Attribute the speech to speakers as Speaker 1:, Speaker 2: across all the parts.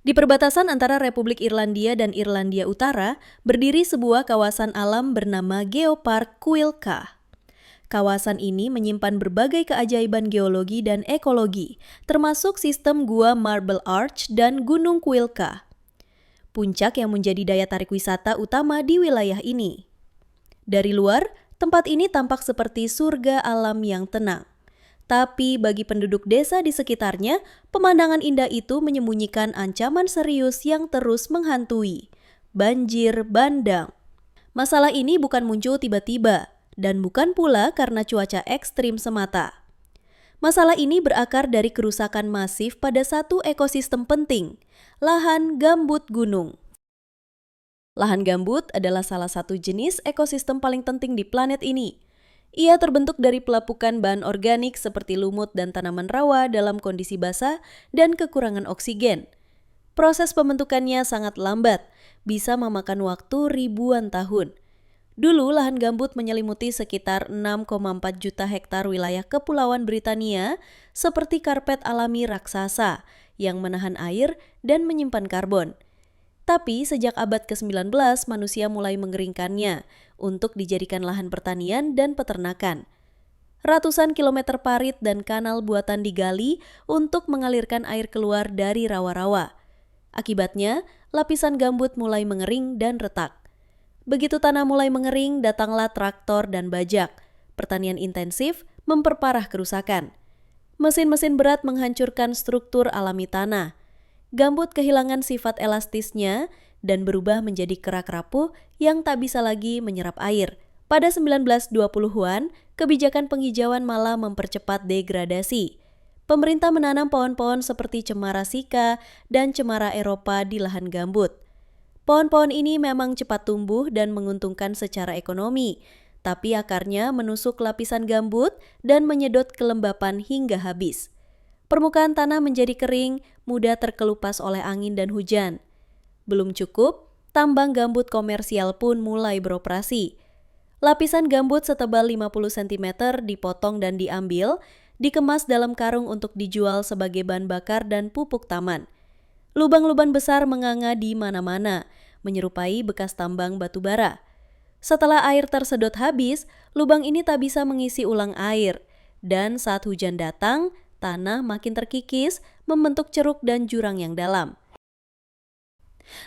Speaker 1: Di perbatasan antara Republik Irlandia dan Irlandia Utara, berdiri sebuah kawasan alam bernama Geopark Cuilcagh. Kawasan ini menyimpan berbagai keajaiban geologi dan ekologi, termasuk sistem gua Marble Arch dan Gunung Cuilcagh, puncak yang menjadi daya tarik wisata utama di wilayah ini. Dari luar, tempat ini tampak seperti surga alam yang tenang. Tapi bagi penduduk desa di sekitarnya, pemandangan indah itu menyembunyikan ancaman serius yang terus menghantui. Banjir bandang. Masalah ini bukan muncul tiba-tiba, dan bukan pula karena cuaca ekstrim semata. Masalah ini berakar dari kerusakan masif pada satu ekosistem penting, lahan gambut gunung. Lahan gambut adalah salah satu jenis ekosistem paling penting di planet ini. Ia terbentuk dari pelapukan bahan organik seperti lumut dan tanaman rawa dalam kondisi basah dan kekurangan oksigen. Proses pembentukannya sangat lambat, bisa memakan waktu ribuan tahun. Dulu lahan gambut menyelimuti sekitar 6,4 juta hektar wilayah kepulauan Britania seperti karpet alami raksasa yang menahan air dan menyimpan karbon. Tapi sejak abad ke-19 manusia mulai mengeringkannya untuk dijadikan lahan pertanian dan peternakan. Ratusan kilometer parit dan kanal buatan digali untuk mengalirkan air keluar dari rawa-rawa. Akibatnya, lapisan gambut mulai mengering dan retak. Begitu tanah mulai mengering, datanglah traktor dan bajak. Pertanian intensif memperparah kerusakan. Mesin-mesin berat menghancurkan struktur alami tanah. Gambut kehilangan sifat elastisnya dan berubah menjadi kerak rapuh yang tak bisa lagi menyerap air. Pada 1920-an, kebijakan penghijauan malah mempercepat degradasi. Pemerintah menanam pohon-pohon seperti cemara sika dan cemara Eropa di lahan gambut. Pohon-pohon ini memang cepat tumbuh dan menguntungkan secara ekonomi, tapi akarnya menusuk lapisan gambut dan menyedot kelembapan hingga habis. Permukaan tanah menjadi kering, mudah terkelupas oleh angin dan hujan. Belum cukup, tambang gambut komersial pun mulai beroperasi. Lapisan gambut setebal 50 cm dipotong dan diambil, dikemas dalam karung untuk dijual sebagai bahan bakar dan pupuk taman. Lubang-lubang besar menganga di mana-mana, menyerupai bekas tambang batu bara. Setelah air tersedot habis, lubang ini tak bisa mengisi ulang air, dan saat hujan datang, tanah makin terkikis, membentuk ceruk dan jurang yang dalam.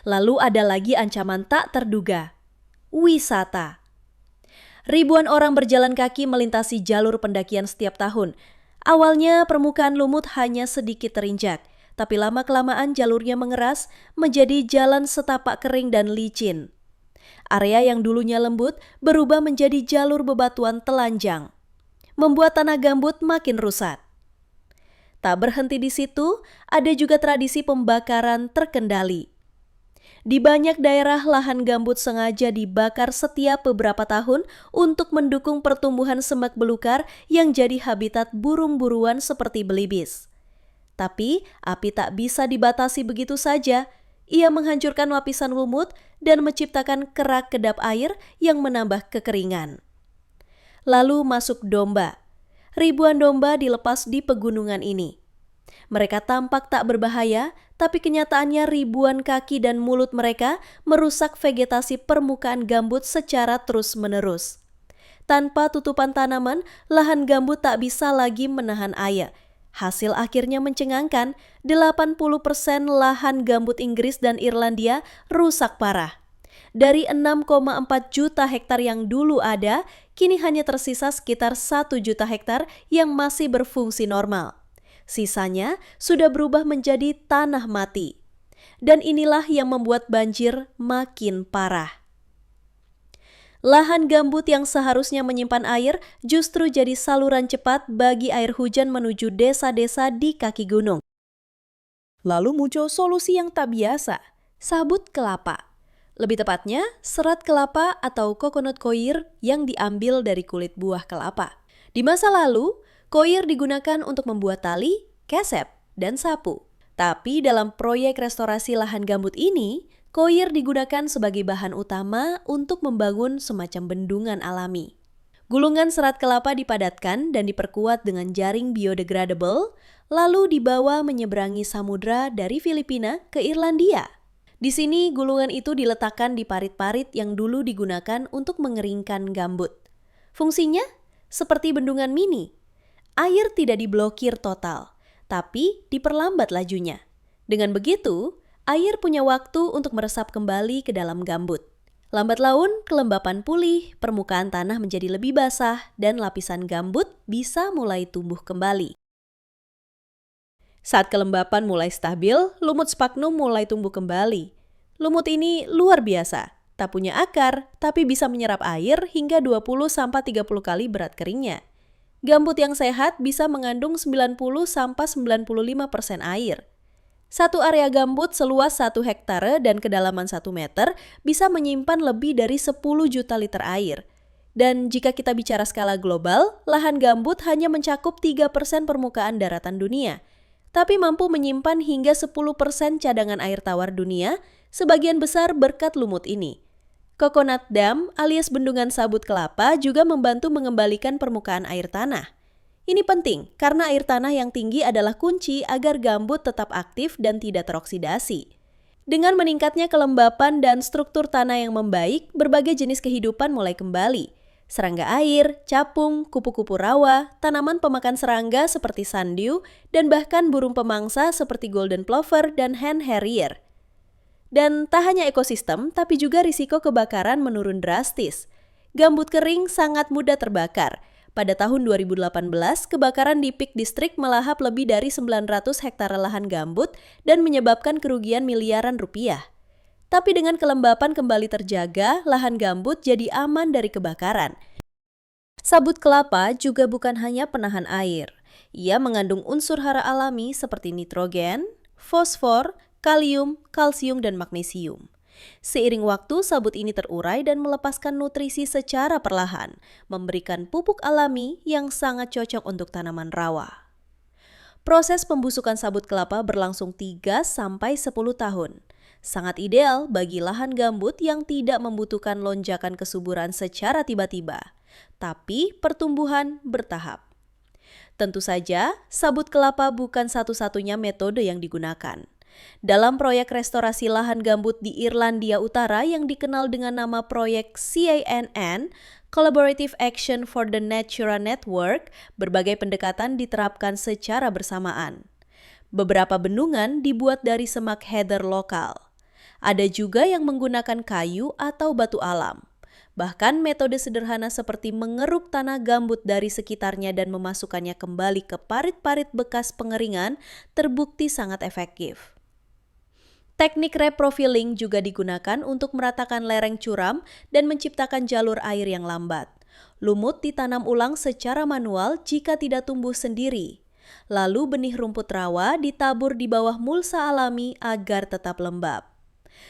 Speaker 1: Lalu ada lagi ancaman tak terduga, wisata. Ribuan orang berjalan kaki melintasi jalur pendakian setiap tahun. Awalnya permukaan lumut hanya sedikit terinjak, tapi lama-kelamaan jalurnya mengeras menjadi jalan setapak kering dan licin. Area yang dulunya lembut berubah menjadi jalur bebatuan telanjang, membuat tanah gambut makin rusak. Tak berhenti di situ, ada juga tradisi pembakaran terkendali. Di banyak daerah, lahan gambut sengaja dibakar setiap beberapa tahun untuk mendukung pertumbuhan semak belukar yang jadi habitat burung buruan seperti belibis. Tapi, api tak bisa dibatasi begitu saja. Ia menghancurkan lapisan lumut dan menciptakan kerak kedap air yang menambah kekeringan. Lalu masuk domba. Ribuan domba dilepas di pegunungan ini. Mereka tampak tak berbahaya, tapi kenyataannya ribuan kaki dan mulut mereka merusak vegetasi permukaan gambut secara terus-menerus. Tanpa tutupan tanaman, lahan gambut tak bisa lagi menahan air. Hasil akhirnya mencengangkan, 80% lahan gambut Inggris dan Irlandia rusak parah. Dari 6,4 juta hektar yang dulu ada, kini hanya tersisa sekitar 1 juta hektar yang masih berfungsi normal. Sisanya sudah berubah menjadi tanah mati. Dan inilah yang membuat banjir makin parah. Lahan gambut yang seharusnya menyimpan air justru jadi saluran cepat bagi air hujan menuju desa-desa di kaki gunung. Lalu muncul solusi yang tak biasa, sabut kelapa. Lebih tepatnya, serat kelapa atau coconut coir yang diambil dari kulit buah kelapa. Di masa lalu, coir digunakan untuk membuat tali, kesep, dan sapu. Tapi dalam proyek restorasi lahan gambut ini, coir digunakan sebagai bahan utama untuk membangun semacam bendungan alami. Gulungan serat kelapa dipadatkan dan diperkuat dengan jaring biodegradable, lalu dibawa menyeberangi samudra dari Filipina ke Irlandia. Di sini gulungan itu diletakkan di parit-parit yang dulu digunakan untuk mengeringkan gambut. Fungsinya seperti bendungan mini. Air tidak diblokir total, tapi diperlambat lajunya. Dengan begitu, air punya waktu untuk meresap kembali ke dalam gambut. Lambat laun, kelembapan pulih, permukaan tanah menjadi lebih basah, dan lapisan gambut bisa mulai tumbuh kembali. Saat kelembapan mulai stabil, lumut sphagnum mulai tumbuh kembali. Lumut ini luar biasa, tak punya akar, tapi bisa menyerap air hingga 20-30 kali berat keringnya. Gambut yang sehat bisa mengandung 90-95% air. Satu area gambut seluas 1 hektare dan kedalaman 1 meter bisa menyimpan lebih dari 10 juta liter air. Dan jika kita bicara skala global, lahan gambut hanya mencakup 3% permukaan daratan dunia, tapi mampu menyimpan hingga 10% cadangan air tawar dunia, sebagian besar berkat lumut ini. Coconut Dam alias bendungan sabut kelapa juga membantu mengembalikan permukaan air tanah. Ini penting karena air tanah yang tinggi adalah kunci agar gambut tetap aktif dan tidak teroksidasi. Dengan meningkatnya kelembapan dan struktur tanah yang membaik, berbagai jenis kehidupan mulai kembali. Serangga air, capung, kupu-kupu rawa, tanaman pemakan serangga seperti sandiu, dan bahkan burung pemangsa seperti golden plover dan hen harrier. Dan tak hanya ekosistem, tapi juga risiko kebakaran menurun drastis. Gambut kering sangat mudah terbakar. Pada tahun 2018, kebakaran di Peak District melahap lebih dari 900 hektare lahan gambut dan menyebabkan kerugian miliaran rupiah. Tapi dengan kelembapan kembali terjaga, lahan gambut jadi aman dari kebakaran. Sabut kelapa juga bukan hanya penahan air. Ia mengandung unsur hara alami seperti nitrogen, fosfor, kalium, kalsium, dan magnesium. Seiring waktu, sabut ini terurai dan melepaskan nutrisi secara perlahan, memberikan pupuk alami yang sangat cocok untuk tanaman rawa. Proses pembusukan sabut kelapa berlangsung 3-10 tahun. Sangat ideal bagi lahan gambut yang tidak membutuhkan lonjakan kesuburan secara tiba-tiba, tapi pertumbuhan bertahap. Tentu saja, sabut kelapa bukan satu-satunya metode yang digunakan. Dalam proyek restorasi lahan gambut di Irlandia Utara yang dikenal dengan nama proyek CANN, Collaborative Action for the Natura Network, berbagai pendekatan diterapkan secara bersamaan. Beberapa bendungan dibuat dari semak heather lokal. Ada juga yang menggunakan kayu atau batu alam. Bahkan metode sederhana seperti mengeruk tanah gambut dari sekitarnya dan memasukkannya kembali ke parit-parit bekas pengeringan terbukti sangat efektif. Teknik reprofiling juga digunakan untuk meratakan lereng curam dan menciptakan jalur air yang lambat. Lumut ditanam ulang secara manual jika tidak tumbuh sendiri. Lalu benih rumput rawa ditabur di bawah mulsa alami agar tetap lembab.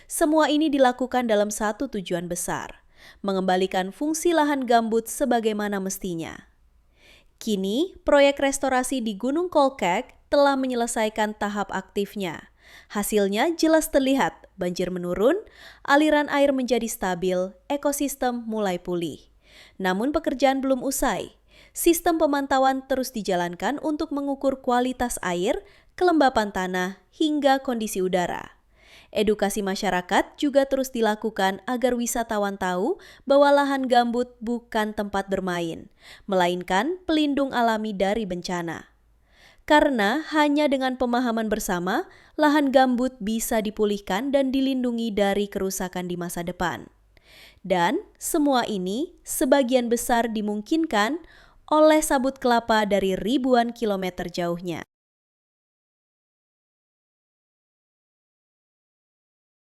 Speaker 1: Semua ini dilakukan dalam satu tujuan besar, mengembalikan fungsi lahan gambut sebagaimana mestinya. Kini, proyek restorasi di Gunung Kolkek telah menyelesaikan tahap aktifnya. Hasilnya jelas terlihat, banjir menurun, aliran air menjadi stabil, ekosistem mulai pulih. Namun pekerjaan belum usai. Sistem pemantauan terus dijalankan untuk mengukur kualitas air, kelembapan tanah, hingga kondisi udara. Edukasi masyarakat juga terus dilakukan agar wisatawan tahu bahwa lahan gambut bukan tempat bermain, melainkan pelindung alami dari bencana. Karena hanya dengan pemahaman bersama, lahan gambut bisa dipulihkan dan dilindungi dari kerusakan di masa depan. Dan semua ini sebagian besar dimungkinkan oleh sabut kelapa dari ribuan kilometer jauhnya.